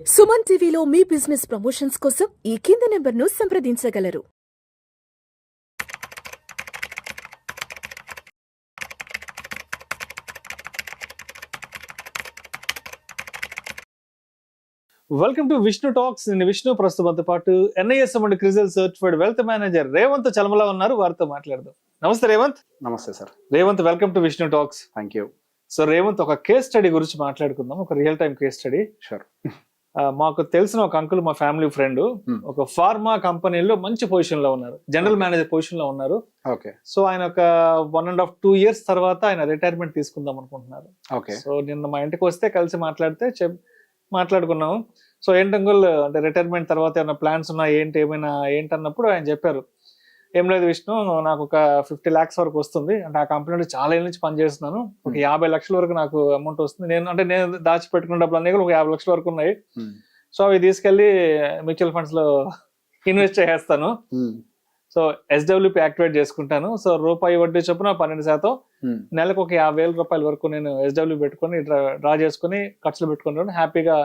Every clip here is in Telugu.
సుమన్ టీవీలో మీ బిజినెస్ ప్రమోషన్స్ కోసం ఈ కింది నెంబర్ను సంప్రదించగలరు. Welcome to Vishnu talks. నేను విష్ణు. ప్రస్తుతంతో పాటు NIS and CRISIL certified wealth manager Revanth Chalamala ఉన్నారు. వారితో మాట్లాడదాం. నమస్తే రేవంత్. నమస్తే sir. Revanth, welcome to Vishnu talks. Thank you. So Revanth, ఒక కేస్ స్టడీ గురించి మాట్లాడుకుందాం. ఒక real time case study. Sure. మాకు తెలిసిన ఒక అంకుల్, మా ఫ్యామిలీ ఫ్రెండ్, ఒక ఫార్మా కంపెనీలో మంచి పొజిషన్ లో ఉన్నారు, జనరల్ మేనేజర్ పొజిషన్ లో ఉన్నారు. ఓకే. సో ఆయన ఒక 1.5-2 years తర్వాత ఆయన రిటైర్మెంట్ తీసుకుందాం అనుకుంటున్నారు. ఓకే. సో నిన్న మా ఇంటికి వస్తే కలిసి మాట్లాడుకున్నాము. సో ఏంటి అంకుల్, అంటే రిటైర్మెంట్ తర్వాత ఏమైనా ప్లాన్స్ ఉన్నా ఏంటి అన్నప్పుడు ఆయన చెప్పారు, ఏం లేదు విష్ణు, నాకు ఒక 50 lakhs వరకు వస్తుంది. అంటే ఆ కంపెనీలో చాలా ఏళ్ళ నుంచి పనిచేస్తున్నాను. ఒక 50 లక్షల వరకు నాకు అమౌంట్ వస్తుంది. నేను దాచిపెట్టుకున్న డబ్బులు అన్నీ కూడా ఒక 50 లక్షల వరకు ఉన్నాయి. సో అవి తీసుకెళ్లి మ్యూచువల్ ఫండ్స్ లో ఇన్వెస్ట్ చేసేస్తాను. సో SWP యాక్టివేట్ చేసుకుంటాను. సో రూపాయి వడ్డీ చొప్పున 12%, నెలకు ఒక 50,000 రూపాయల వరకు నేను SWP పెట్టుకుని డ్రా చేసుకుని ఖర్చులు పెట్టుకుంటాను. హ్యాపీగా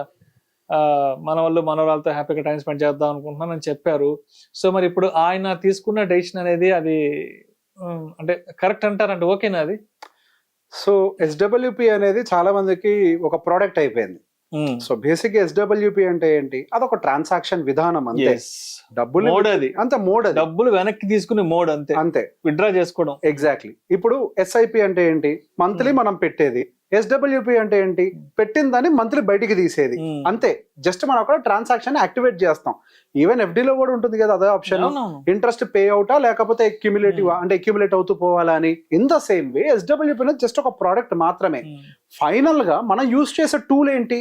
మన వాళ్ళు మనవరాలతో హ్యాపీగా టైం స్పెండ్ చేద్దాం అనుకుంటున్నాను అని చెప్పారు. సో మరి ఇప్పుడు ఆయన తీసుకున్న డెసిషన్ అనేది అది అంటే కరెక్ట్ అంటారంటే ఓకేనా అది? సో SWP అనేది చాలా మందికి ఒక ప్రోడక్ట్ అయిపోయింది. సో బేసిక్ SWP అంటే ఏంటి? అదొక ట్రాన్సాక్షన్ విధానం అంతే. డబ్బులు డబ్బులు వెనక్కి తీసుకునే మోడ్ అంతే. విత్డ్రా చేసుకోవడం. ఎగ్జాక్ట్లీ. ఇప్పుడు SIP అంటే ఏంటి? మంత్లీ మనం పెట్టేది. SWP అంటే ఏంటి? పెట్టిందని మంత్లీ బయటికి తీసేది. అంతే. జస్ట్ మనం అక్కడ ట్రాన్సాక్షన్ యాక్టివేట్ చేస్తాం. ఈవెన్ FD లో కూడా ఉంటుంది కదా అదే ఆప్షన్. ఇంట్రెస్ట్ పే అవుటా లేకపోతే అక్యుములేట్ అవుతూ పోవాలా అని. In the same way SWP అనేది జస్ట్ ఒక ప్రోడక్ట్ మాత్రమే. ఫైనల్ గా మనం యూజ్ చేసే టూల్ ఏంటి?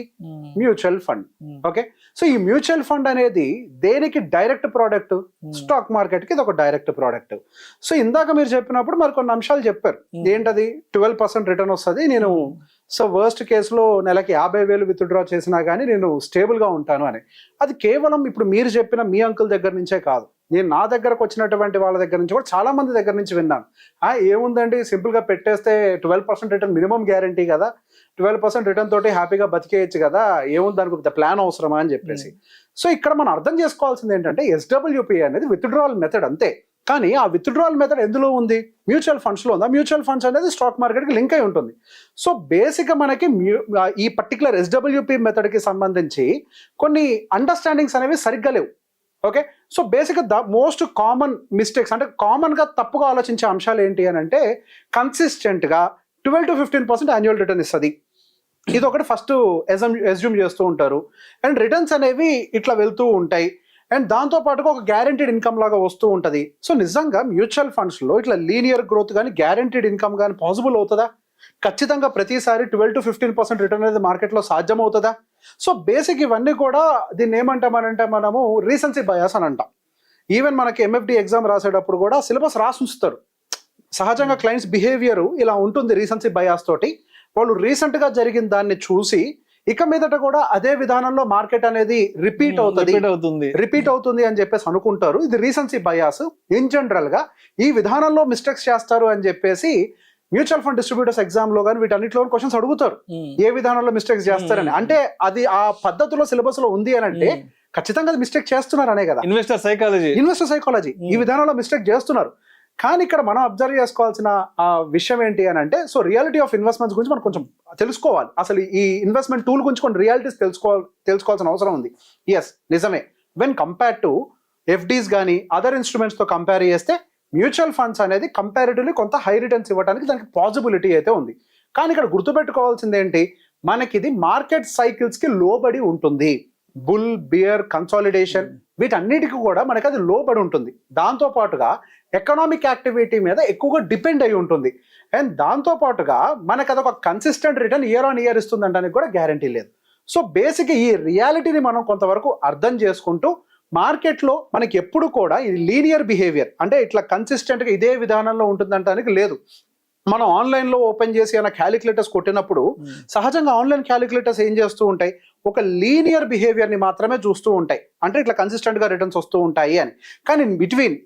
Mutual fund. ఓకే. సో ఈ మ్యూచువల్ ఫండ్ అనేది దేనికి డైరెక్ట్ ప్రోడక్ట్? స్టాక్ మార్కెట్ కి ఇది ఒక డైరెక్ట్ ప్రోడక్ట్. సో ఇందాక మీరు చెప్పినప్పుడు మరి కొన్ని అంశాలు చెప్పారు. ఏంటది? 12% రిటర్న్ వస్తుంది. నేను సో వర్స్ట్ కేసులో నెలకి 50,000 విత్డ్రా చేసినా కానీ నేను స్టేబుల్ గా ఉంటాను అని. అది కేవలం ఇప్పుడు మీరు చెప్పిన మీ అంకుల్ దగ్గర నుంచే కాదు, నేను నా దగ్గరకు వచ్చినటువంటి వాళ్ళ దగ్గర నుంచి కూడా చాలా మంది దగ్గర నుంచి విన్నాను. ఏముందండి, సింపుల్ గా పెట్టేస్తే 12% రిటర్న్ మినిమం గ్యారంటీ కదా, 12% రిటర్న్ తోటి హ్యాపీగా బతికేయచ్చు కదా, ఏముంది దానికి ప్లాన్ అవసరమా అని చెప్పేసి. సో ఇక్కడ మనం అర్థం చేసుకోవాల్సింది ఏంటంటే SWP అనేది విత్డ్రావల్ మెథడ్ అంతే. కానీ ఆ విత్డ్రావల్ మెథడ్ ఎందులో ఉంది? మ్యూచువల్ ఫండ్స్ లో ఉంది. మ్యూచువల్ ఫండ్స్ అనేది స్టాక్ మార్కెట్ కి లింక్ అయి ఉంటుంది. సో బేసిక్ గా మనకి ఈ పర్టికులర్ SWP మెథడ్ కి సంబంధించి కొన్ని అండర్స్టాండింగ్స్ అనేవి సరిగ్గా లేవు. ఓకే. సో బేసిక్ గా మోస్ట్ కామన్ మిస్టేక్స్, అంటే కామన్ గా తప్పుగా ఆలోచించే అంశాలు ఏంటి అని అంటే, కన్సిస్టెంట్ గా 12-15% యాన్యువల్ రిటర్న్ ఇస్తుంది. ఇది ఒకటి ఫస్ట్ అజ్యూమ్ చేస్తూ ఉంటారు. అండ్ రిటర్న్స్ అనేవి ఇట్లా వెళ్తూ ఉంటాయి. అండ్ దాంతో పాటుగా ఒక గ్యారెంటీడ్ ఇన్కమ్ లాగా వస్తూ ఉంటుంది. సో నిజంగా మ్యూచువల్ ఫండ్స్ లో ఇట్లా లీనియర్ గ్రోత్ కానీ గ్యారెంటీడ్ ఇన్కమ్ కానీ పాసిబుల్ అవుతుందా? ఖచ్చితంగా ప్రతిసారి 12-15% రిటర్న్ అనేది మార్కెట్లో సాధ్యం అవుతుందా? సో బేసిక్ ఇవన్నీ కూడా దీన్ని ఏమంటామనంటే మనము రీసెన్సీ బయాస్ అని అంటాం. ఈవెన్ మనకి MFD ఎగ్జామ్ రాసేటప్పుడు కూడా సిలబస్ రాసి ఉంచుతారు. సహజంగా క్లయింట్స్ బిహేవియర్ ఇలా ఉంటుంది రీసెన్సీ బయాస్ తోటి. వాళ్ళు రీసెంట్ గా జరిగిన దాన్ని చూసి ఇక మీదట కూడా అదే విధానంలో మార్కెట్ అనేది రిపీట్ అవుతుంది అని చెప్పేసి అనుకుంటారు. ఇది రీసెన్సీ బయాస్. ఇన్ జనరల్ గా ఈ విధానంలో మిస్టేక్స్ చేస్తారు అని చెప్పేసి మ్యూచువల్ ఫండ్ డిస్ట్రిబ్యూటర్స్ ఎగ్జామ్ లో కానీ వీటన్నిటిలో క్వశ్చన్స్ అడుగుతారు, ఏ విధానంలో మిస్టేక్స్ చేస్తారని. అంటే అది ఆ పద్ధతిలో సిలబస్ లో ఉంది అని అంటే ఖచ్చితంగా అది మిస్టేక్ చేస్తున్నారు అనే కదా. ఇన్వెస్టర్ సైకాలజీ ఈ విధానంలో మిస్టేక్ చేస్తున్నారు. కానీ ఇక్కడ మనం అబ్జర్వ్ చేసుకోవాల్సిన విషయం ఏంటి అని అంటే, సో రియాలిటీ ఆఫ్ ఇన్వెస్ట్మెంట్స్ గురించి మనం కొంచెం తెలుసుకోవాలి. అసలు ఈ ఇన్వెస్ట్మెంట్ టూల్ గురించి కొన్ని రియాలిటీస్ తెలుసుకోవాల్సిన అవసరం ఉంది. ఎస్, నిజమే. వెన్ కంపేర్ టు FDs కానీ అదర్ ఇన్స్ట్రుమెంట్స్ తో కంపేర్ చేస్తే మ్యూచువల్ ఫండ్స్ అనేది కంపారిటివ్లీ కొంత హై రిటర్న్స్ ఇవ్వడానికి దానికి పాసిబిలిటీ అయితే ఉంది. కానీ ఇక్కడ గుర్తుపెట్టుకోవాల్సింది ఏంటి, మనకి ఇది మార్కెట్ సైకిల్స్ కి లోబడి ఉంటుంది. బుల్, బియర్, కన్సాలిడేషన్ వీటన్నిటికీ కూడా మనకి అది లోబడి ఉంటుంది. దాంతో పాటుగా ఎకనామిక్ యాక్టివిటీ మీద ఎక్కువగా డిపెండ్ అయి ఉంటుంది. అండ్ దాంతో పాటుగా మనకి అదొక consistent return year on year ఇస్తుంది అనడానికి కూడా గ్యారంటీ లేదు. సో బేసిక్ ఈ రియాలిటీని మనం కొంతవరకు అర్థం చేసుకుంటూ మార్కెట్లో మనకి ఎప్పుడు కూడా ఇది లీనియర్ బిహేవియర్, అంటే ఇట్లా కన్సిస్టెంట్గా ఇదే విధానంలో ఉంటుందంటానికి లేదు. మనం ఆన్లైన్లో ఓపెన్ చేసి ఏమైనా క్యాలిక్యులేటర్స్ కొట్టినప్పుడు సహజంగా ఆన్లైన్ క్యాలిక్యులేటర్స్ ఏం చేస్తూ ఉంటాయి, ఒక లీనియర్ బిహేవియర్ని మాత్రమే చూస్తూ ఉంటాయి. అంటే ఇట్లా కన్సిస్టెంట్గా రిటర్న్స్ వస్తూ ఉంటాయి అని. కానీ బిట్వీన్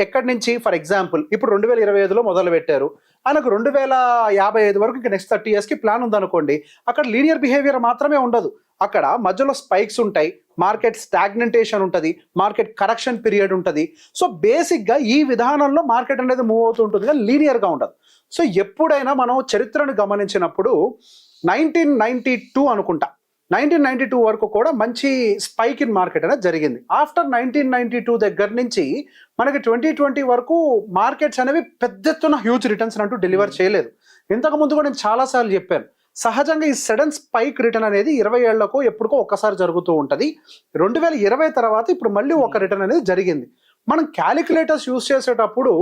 ఎక్కడి నుంచి, ఫర్ ఎగ్జాంపుల్ ఇప్పుడు 2025లో మొదలు పెట్టారు, ఆయనకు 2055 వరకు ఇంకా నెక్స్ట్ 30 years కి ప్లాన్ ఉందనుకోండి, అక్కడ లీనియర్ బిహేవియర్ మాత్రమే ఉండదు. అక్కడ మధ్యలో స్పైక్స్ ఉంటాయి, మార్కెట్ స్టాగ్నెంటేషన్ ఉంటుంది, మార్కెట్ కరెక్షన్ పీరియడ్ ఉంటుంది. సో బేసిక్గా ఈ విధానంలో మార్కెట్ అనేది మూవ్ అవుతూ ఉంటుంది కానీ లీనియర్గా ఉండదు. సో ఎప్పుడైనా మనం చరిత్రను గమనించినప్పుడు 1992 అనుకుంటా, 1992 వరకు కూడా మంచి స్పైక్ ఇన్ మార్కెట్ అనేది జరిగింది. ఆఫ్టర్ 1992 దగ్గర నుంచి మనకి 2020 వరకు మార్కెట్స్ అనేవి పెద్ద ఎత్తున హ్యూజ్ రిటర్న్స్ అంటూ డెలివర్ చేయలేదు. ఇంతకు ముందు కూడా నేను చాలాసార్లు చెప్పాను, సహజంగా ఈ సడన్ స్పైక్ రిటర్న్ అనేది 20 ఏళ్లకు ఎప్పుడుకో ఒక్కసారి జరుగుతూ ఉంటుంది. 2020 తర్వాత ఇప్పుడు మళ్ళీ ఒక రిటర్న్ అనేది జరిగింది. మనం క్యాలిక్యులేటర్స్ యూస్ చేసేటప్పుడు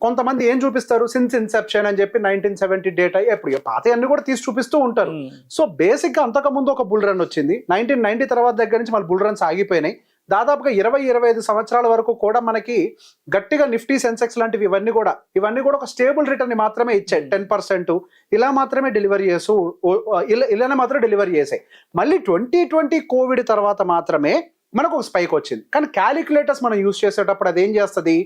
కొంతమంది ఏం చూపిస్తారు, సిన్స్ ఇన్సెప్షన్ అని చెప్పి 1970 డేటా, ఎప్పుడు పాత అన్ని కూడా తీసి చూపిస్తూ ఉంటారు. సో బేసిక్గా అంతకుముందు ఒక బుల్ రన్ వచ్చింది, 1990 తర్వాత దగ్గర నుంచి మళ్ళీ బుల్ రన్స్ ఆగిపోయినాయి. దాదాపుగా 20-25 సంవత్సరాల వరకు కూడా మనకి గట్టిగా నిఫ్టీ, సెన్సెక్స్ లాంటివి ఇవన్నీ కూడా ఒక స్టేబుల్ రిటర్న్ మాత్రమే ఇచ్చాయి. 10% ఇలా మాత్రమే డెలివరీ చేస్తూ ఇలానే మాత్రం డెలివరీ చేసాయి. మళ్ళీ 2020 కోవిడ్ తర్వాత మాత్రమే మనకు ఒక స్పైక్ వచ్చింది. కానీ క్యాలిక్యులేటర్స్ మనం యూజ్ చేసేటప్పుడు అది ఏం చేస్తుంది,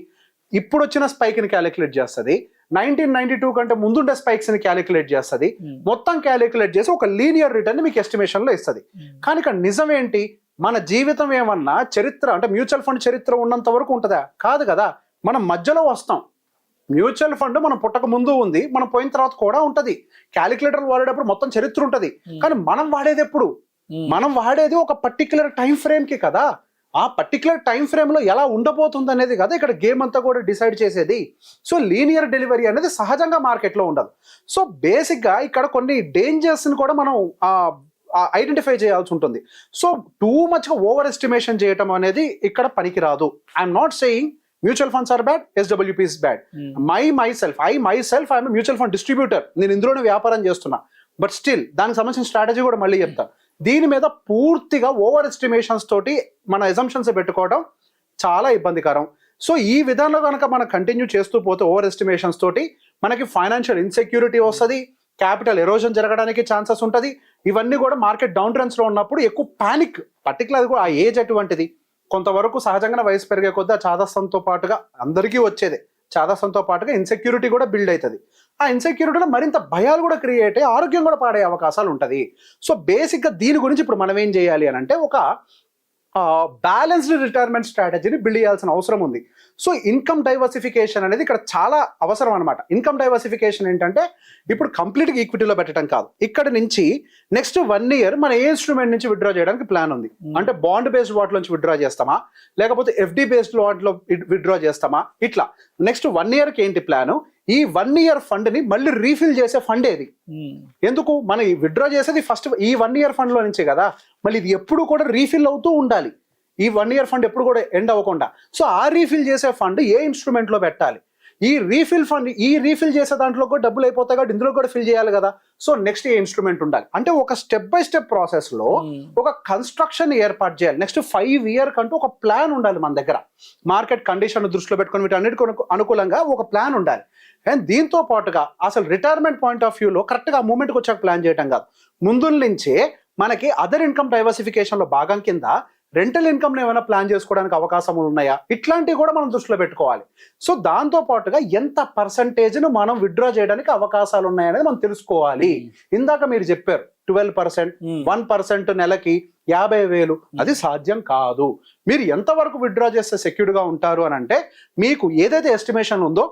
ఇప్పుడు వచ్చిన స్పైక్ని క్యాలిక్యులేట్ చేస్తుంది, 1992 కంటే ముందుండే స్పైక్స్ని క్యాలిక్యులేట్ చేస్తుంది, మొత్తం క్యాలిక్యులేట్ చేసి ఒక లీనియర్ రిటర్న్ మీకు ఎస్టిమేషన్లో ఇస్తుంది. కానీ ఇక్కడ నిజం ఏంటి, మన జీవితం ఏమన్నా చరిత్ర అంటే మ్యూచువల్ ఫండ్ చరిత్ర ఉన్నంత వరకు ఉంటుందా? కాదు కదా, మనం మధ్యలో వస్తాం. మ్యూచువల్ ఫండ్ మనం పుట్టక ముందు ఉంది, మనం పోయిన తర్వాత కూడా ఉంటుంది. క్యాలిక్యులేటర్ వాడేటప్పుడు మొత్తం చరిత్ర ఉంటుంది. కానీ మనం వాడేది ఎప్పుడు, మనం వాడేది ఒక పర్టిక్యులర్ టైం ఫ్రేమ్కి కదా. ఆ పర్టికులర్ టైం ఫ్రేమ్లో ఎలా ఉండబోతుంది అనేది కదా ఇక్కడ గేమ్ అంతా కూడా డిసైడ్ చేసేది. సో లీనియర్ డెలివరీ అనేది సహజంగా మార్కెట్లో ఉండదు. సో బేసిక్గా ఇక్కడ కొన్ని డేంజర్స్ని కూడా మనం ఐడెంటిఫై చేయాల్సి ఉంటుంది. సో టూ మచ్గా ఓవర్ ఎస్టిమేషన్ చేయటం అనేది ఇక్కడ పనికిరాదు. I'm not saying mutual funds are bad, SWP is bad. I'm mutual fund distributor, నేను ఇందులోనే వ్యాపారం చేస్తున్నా. బట్ స్టిల్ దానికి సంబంధించిన స్ట్రాటజీ కూడా మళ్ళీ చెప్తాను. దీని మీద పూర్తిగా ఓవర్ ఎస్టిమేషన్స్ తోటి మన ఎజంప్షన్స్ పెట్టుకోవడం చాలా ఇబ్బందికరం. సో ఈ విధానంలో కనుక మనం కంటిన్యూ చేస్తూ పోతే ఓవర్ ఎస్టిమేషన్స్ తోటి మనకి ఫైనాన్షియల్ ఇన్సెక్యూరిటీ వస్తుంది, క్యాపిటల్ ఎరోజన్ జరగడానికి ఛాన్సెస్ ఉంటుంది. ఇవన్నీ కూడా మార్కెట్ డౌన్ ట్రెండ్స్లో ఉన్నప్పుడు ఎక్కువ పానిక్, పర్టికులర్ కూడా ఆ ఏజ్ అటువంటిది. కొంతవరకు సహజంగా వయసు పెరిగే కొద్దీ ఆ చాదస్తంతో పాటుగా అందరికీ వచ్చేదే, చాదస్తంతో పాటుగా ఇన్సెక్యూరిటీ కూడా బిల్డ్ అవుతుంది. ఆ ఇన్సెక్యూరిటీలో మరింత భయాలు కూడా క్రియేట్ అయ్యి ఆరోగ్యం కూడా పాడే అవకాశాలు ఉంటుంది. సో బేసిక్గా దీని గురించి ఇప్పుడు మనం ఏం చేయాలి అని అంటే ఒక బ్యాలెన్స్డ్ రిటైర్మెంట్ స్ట్రాటజీని బిల్డ్ చేయాల్సిన అవసరం ఉంది. సో ఇన్కమ్ డైవర్సిఫికేషన్ అనేది ఇక్కడ చాలా అవసరం అనమాట. ఇన్కమ్ డైవర్సిఫికేషన్ ఏంటంటే ఇప్పుడు కంప్లీట్గా ఈక్విటీలో పెట్టడం కాదు, ఇక్కడ నుంచి నెక్స్ట్ 1 year మన ఏ ఇన్స్ట్రుమెంట్ నుంచి విత్డ్రా చేయడానికి ప్లాన్ ఉంది అంటే బాండ్ బేస్డ్ వాటి నుంచి విత్డ్రా చేస్తామా, లేకపోతే FD బేస్డ్ వాటిలో విత్డ్రా చేస్తామా, ఇట్లా నెక్స్ట్ 1 yearకి ఏంటి ప్లాను, ఈ 1 year ఫండ్ని మళ్ళీ రీఫిల్ చేసే ఫండ్ ఏది, ఎందుకు మనం విత్డ్రా చేసేది ఫస్ట్ ఈ 1 year ఫండ్లో నుంచే కదా, మళ్ళీ ఇది ఎప్పుడు కూడా రీఫిల్ అవుతూ ఉండాలి. ఈ 1 year ఫండ్ ఎప్పుడు కూడా ఎండ్ అవ్వకుండా. సో ఆ రీఫిల్ చేసే ఫండ్ ఏ ఇన్స్ట్రుమెంట్లో పెట్టాలి, ఈ రీఫిల్ ఫండ్ ఈ రీఫిల్ చేసే దాంట్లో కూడా డబ్బులు అయిపోతాయి కాబట్టి ఇందులో కూడా ఫిల్ చేయాలి కదా. సో నెక్స్ట్ ఏ ఇన్స్ట్రుమెంట్ ఉండాలి అంటే ఒక స్టెప్ బై స్టెప్ ప్రాసెస్లో ఒక కన్స్ట్రక్షన్ ఏర్పాటు చేయాలి. నెక్స్ట్ 5 year కంటూ ఒక ప్లాన్ ఉండాలి మన దగ్గర. మార్కెట్ కండిషన్ దృష్టిలో పెట్టుకొని వీటన్నిటికీ అనుకూలంగా ఒక ప్లాన్ ఉండాలి. అండ్ దీంతో పాటుగా అసలు రిటైర్మెంట్ పాయింట్ ఆఫ్ వ్యూలో కరెక్ట్గా ఆ మూమెంట్కి వచ్చాక ప్లాన్ చేయడం కాదు, ముందు నుంచే మనకి అదర్ ఇన్కమ్ డైవర్సిఫికేషన్లో భాగం కింద రెంటల్ ఇన్కమ్ని ఏమైనా ప్లాన్ చేసుకోవడానికి అవకాశాలు ఉన్నాయా, ఇట్లాంటివి కూడా మనం దృష్టిలో పెట్టుకోవాలి. సో దాంతో పాటుగా ఎంత పర్సంటేజ్ను మనం విత్డ్రా చేయడానికి అవకాశాలు ఉన్నాయనేది మనం తెలుసుకోవాలి. ఇందాక మీరు చెప్పారు 12%, 1% నెలకి 50,000, అది సాధ్యం కాదు. మీరు ఎంతవరకు విత్డ్రా చేస్తే సెక్యూర్డ్గా ఉంటారు అని అంటే మీకు ఏదైతే ఎస్టిమేషన్ ఉందో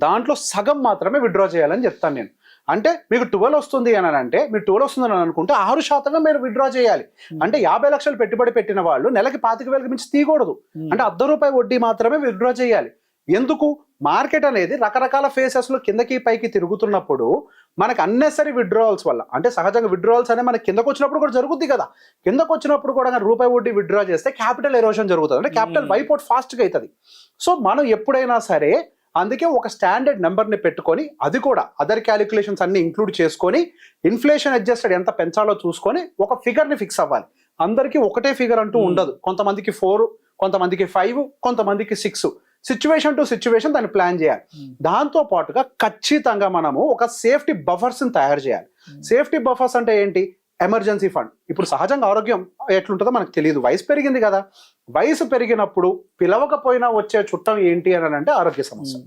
దాంట్లో సగం మాత్రమే విత్డ్రా చేయాలని చెప్తాను నేను. అంటే మీకు 12 వస్తుంది అని అంటే మీరు 12 వస్తుందని అనుకుంటే 6% మీరు విత్డ్రా చేయాలి. అంటే 50 లక్షలు పెట్టుబడి పెట్టిన వాళ్ళు నెలకి 25,000 మించి తీయకూడదు. అంటే ₹1 వడ్డీ మాత్రమే విత్డ్రా చేయాలి. ఎందుకు, మార్కెట్ అనేది రకరకాల ఫేసెస్లో కిందకి పైకి తిరుగుతున్నప్పుడు మనకు అన్నెసరీ విత్డ్రావల్స్ వల్ల, అంటే సహజంగా విత్డ్రావల్స్ అనేది మనకి కిందకు వచ్చినప్పుడు కూడా జరుగుద్ది కదా, కిందకు వచ్చినప్పుడు కూడా ₹1 వడ్డీ విత్డ్రా చేస్తే క్యాపిటల్ ఎరోషన్ జరుగుతుంది, అంటే క్యాపిటల్ వైపౌట్ ఫాస్ట్గా అవుతుంది. సో మనం ఎప్పుడైనా సరే అందుకే ఒక స్టాండర్డ్ నెంబర్ని పెట్టుకొని అది కూడా అదర్ క్యాలిక్యులేషన్స్ అన్ని ఇంక్లూడ్ చేసుకొని ఇన్ఫ్లేషన్ అడ్జస్టెడ్ ఎంత పెంచాలో చూసుకొని ఒక ఫిగర్ని ఫిక్స్ అవ్వాలి. అందరికీ ఒకటే ఫిగర్ అంటూ ఉండదు, కొంతమందికి 4, కొంతమందికి 5, కొంతమందికి 6, సిచ్యువేషన్ టు సిచ్యువేషన్ దాన్ని ప్లాన్ చేయాలి. దాంతో పాటుగా ఖచ్చితంగా మనము ఒక సేఫ్టీ బఫర్స్ని తయారు చేయాలి. సేఫ్టీ బఫర్స్ అంటే ఏంటి, ఎమర్జెన్సీ ఫండ్. ఇప్పుడు సహజంగా ఆరోగ్యం ఎట్లుంటుందో మనకు తెలియదు, వయసు పెరిగింది కదా, వయసు పెరిగినప్పుడు పిలవకపోయినా వచ్చే చుట్టం ఏంటి అని అంటే ఆరోగ్య సమస్య,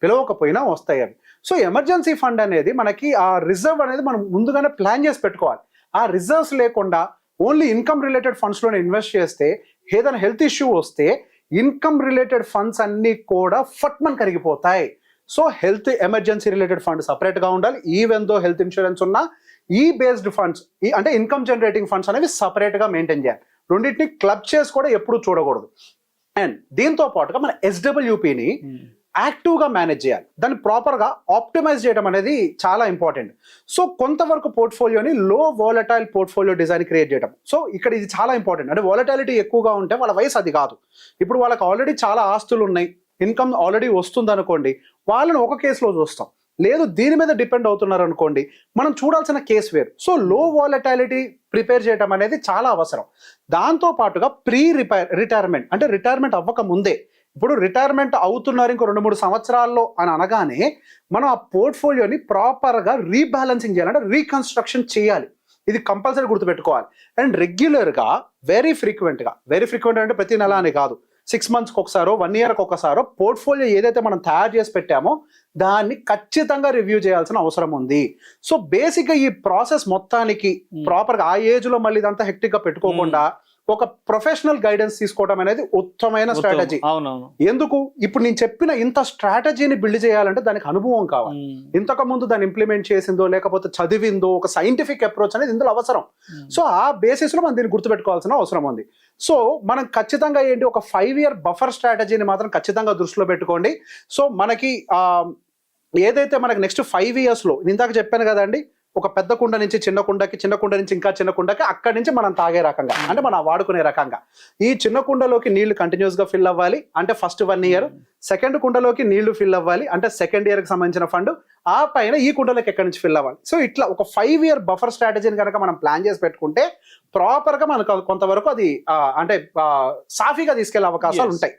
పిలవకపోయినా వస్తాయి అవి. సో ఎమర్జెన్సీ ఫండ్ అనేది మనకి ఆ రిజర్వ్ అనేది మనం ముందుగానే ప్లాన్ చేసి పెట్టుకోవాలి. ఆ రిజర్వ్స్ లేకుండా ఓన్లీ ఇన్కమ్ రిలేటెడ్ ఫండ్స్ లోనే ఇన్వెస్ట్ చేస్తే ఏదైనా హెల్త్ ఇష్యూ వస్తే ఇన్కమ్ రిలేటెడ్ ఫండ్స్ అన్ని కూడా ఫట్మన్ కరిగిపోతాయి. So health emergency related fund separate గా ఉండాలి. ఈవెన్ దో హెల్త్ ఇన్సూరెన్స్ ఉన్నా ఈ బేస్డ్ ఫండ్స్ అంటే ఇన్కమ్ జనరేటింగ్ ఫండ్స్ అనేవి సపరేట్ గా మెయింటైన్ చేయాలి. రెండింటిని క్లబ్ చేసి కూడా ఎప్పుడు చూడకూడదు. అండ్ దీంతో పాటుగా మన ఎస్డబ్ల్యూపీని యాక్టివ్ గా మేనేజ్ చేయాలి. దాన్ని ప్రాపర్ గా ఆప్టిమైజ్ చేయడం అనేది చాలా ఇంపార్టెంట్. సో కొంతవరకు పోర్ట్ఫోలియోని లో వాలటైల్ పోర్ట్ఫోలియో డిజైన్ క్రియేట్ చేయడం. సో ఇక్కడ ఇది చాలా ఇంపార్టెంట్. అంటే వాలటాలిటీ ఎక్కువగా ఉంటే వాళ్ళ వయసు అది కాదు. ఇప్పుడు వాళ్ళకి ఆల్రెడీ చాలా ఆస్తులు ఉన్నాయి, ఇన్కమ్ ఆల్రెడీ వస్తుంది అనుకోండి, వాళ్ళని ఒక కేసులో చూస్తాం. లేదు దీని మీద డిపెండ్ అవుతున్నారు అనుకోండి, మనం చూడాల్సిన కేసు వేరు. సో లో వాలటాలిటీ ప్రిపేర్ చేయడం అనేది చాలా అవసరం. దాంతో పాటుగా రిటైర్మెంట్ అంటే రిటైర్మెంట్ అవ్వక ముందే, ఇప్పుడు రిటైర్మెంట్ అవుతున్నారు ఇంకో 2-3 సంవత్సరాల్లో అని అనగానే మనం ఆ పోర్ట్ఫోలియోని ప్రాపర్గా రీబ్యాలెన్సింగ్ చేయాలి, అంటే రీకన్స్ట్రక్షన్ చేయాలి. ఇది కంపల్సరీ గుర్తుపెట్టుకోవాలి. అండ్ రెగ్యులర్గా వెరీ ఫ్రీక్వెంట్ అంటే ప్రతి నెల అని కాదు, 6 monthsకి ఒకసారో 1 yearకి ఒకసారో పోర్ట్ఫోలియో ఏదైతే మనం తయారు చేసి పెట్టామో దాన్ని ఖచ్చితంగా రివ్యూ చేయాల్సిన అవసరం ఉంది. సో బేసిక్గా ఈ ప్రాసెస్ మొత్తానికి ప్రాపర్గా ఆ ఏజ్లో మళ్ళీ ఇదంతా హెక్టిక్గా పెట్టుకోకుండా ఒక ప్రొఫెషనల్ గైడెన్స్ తీసుకోవడం అనేది ఉత్తమమైన స్ట్రాటజీ. ఎందుకు ఇప్పుడు నేను చెప్పిన ఇంత స్ట్రాటజీని బిల్డ్ చేయాలంటే దానికి అనుభవం కావాలి. ఇంతకు ముందు దాన్ని ఇంప్లిమెంట్ చేసిందో లేకపోతే చదివిందో ఒక సైంటిఫిక్ అప్రోచ్ అనేది ఇందులో అవసరం. సో ఆ బేసిస్ లో మనం దీన్ని గుర్తుపెట్టుకోవాల్సిన అవసరం ఉంది. సో మనం ఖచ్చితంగా ఏంటి ఒక 5-year బఫర్ స్ట్రాటజీని మాత్రం ఖచ్చితంగా దృష్టిలో పెట్టుకోండి. సో మనకి ఏదైతే మనకి నెక్స్ట్ 5 years లో ఇందాక చెప్పాను కదండి, ఒక పెద్ద కుండ నుంచి చిన్న కుండకి, చిన్న కుండ నుంచి ఇంకా చిన్న కుండకి, అక్కడి నుంచి మనం తాగే రకంగా అంటే మనం వాడుకునే రకంగా ఈ చిన్న కుండలోకి నీళ్లు కంటిన్యూస్ గా ఫిల్ అవ్వాలి అంటే ఫస్ట్ 1 year, సెకండ్ కుండలోకి నీళ్లు ఫిల్ అవ్వాలి అంటే సెకండ్ ఇయర్ కి సంబంధించిన ఫండ్, ఆ పైన ఈ కుండలోకి ఎక్కడి నుంచి ఫిల్ అవ్వాలి. సో ఇట్లా ఒక 5-year బఫర్ స్ట్రాటజీని కనుక మనం ప్లాన్ చేసి పెట్టుకుంటే ప్రాపర్ గా మనకు కొంతవరకు అది అంటే సాఫీగా తీసుకెళ్లే అవకాశాలు ఉంటాయి.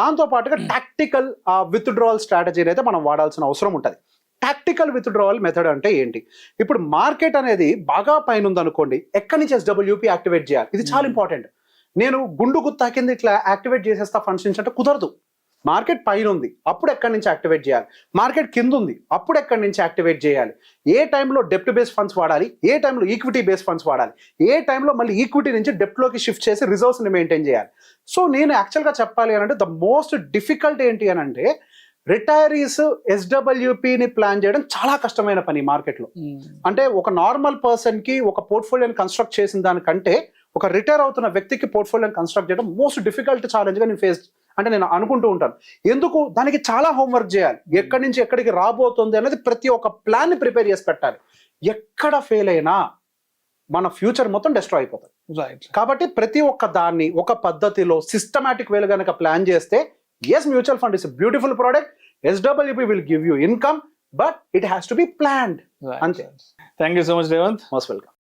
దాంతో పాటుగా టాక్టికల్ విత్డ్రావల్ స్ట్రాటజీని అయితే మనం వాడాల్సిన అవసరం ఉంటుంది. టాక్టికల్ విత్డ్రావల్ మెథడ్ అంటే ఏంటి? ఇప్పుడు మార్కెట్ అనేది బాగా పైన ఉందనుకోండి, ఎక్కడి నుంచి ఎస్డబ్ల్యూపీ యాక్టివేట్ చేయాలి, ఇది చాలా ఇంపార్టెంట్. నేను గుండు గుత్తా కింద ఇట్లా యాక్టివేట్ చేసేస్తా ఫండ్స్ నుంచి అంటే కుదరదు. మార్కెట్ పైన ఉంది, అప్పుడు ఎక్కడి నుంచి యాక్టివేట్ చేయాలి, మార్కెట్ కింద ఉంది, అప్పుడు ఎక్కడి నుంచి యాక్టివేట్ చేయాలి, ఏ టైంలో డెప్ట్ బేస్ ఫండ్స్ వాడాలి, ఏ టైంలో ఈక్విటీ బేస్ ఫండ్స్ వాడాలి, ఏ టైంలో మళ్ళీ ఈక్విటీ నుంచి డెప్ట్లోకి షిఫ్ట్ చేసి రిజర్వ్స్ని మెయింటైన్ చేయాలి. సో నేను యాక్చువల్గా చెప్పాలి అని అంటే ద మోస్ట్ డిఫికల్ట్ ఏంటి అని అంటే రిటైరీస్ ఎస్డబ్ల్యూపీని ప్లాన్ చేయడం చాలా కష్టమైన పని మార్కెట్లో. అంటే ఒక నార్మల్ పర్సన్కి ఒక పోర్ట్ఫోలియోని కన్స్ట్రక్ట్ చేసిన దానికంటే ఒక రిటైర్ అవుతున్న వ్యక్తికి పోర్ట్ఫోలియోని కన్స్ట్రక్ట్ చేయడం మోస్ట్ డిఫికల్ట్ ఛాలెంజ్గా నేను అనుకుంటూ ఉంటాను. ఎందుకు? దానికి చాలా హోంవర్క్ చేయాలి. ఎక్కడి నుంచి ఎక్కడికి రాబోతుంది అనేది ప్రతి ఒక్క ప్లాన్ని ప్రిపేర్ చేసి పెట్టాలి. ఎక్కడ ఫెయిల్ అయినా మన ఫ్యూచర్ మొత్తం డిస్ట్రాయ్ అయిపోతుంది. కాబట్టి ప్రతి ఒక్క దాన్ని ఒక పద్ధతిలో సిస్టమాటిక్ వేలో కనుక ప్లాన్ చేస్తే, yes, mutual fund is a beautiful product. SWP will give you income, but it has to be planned. Thank you so much, Revant. Most welcome.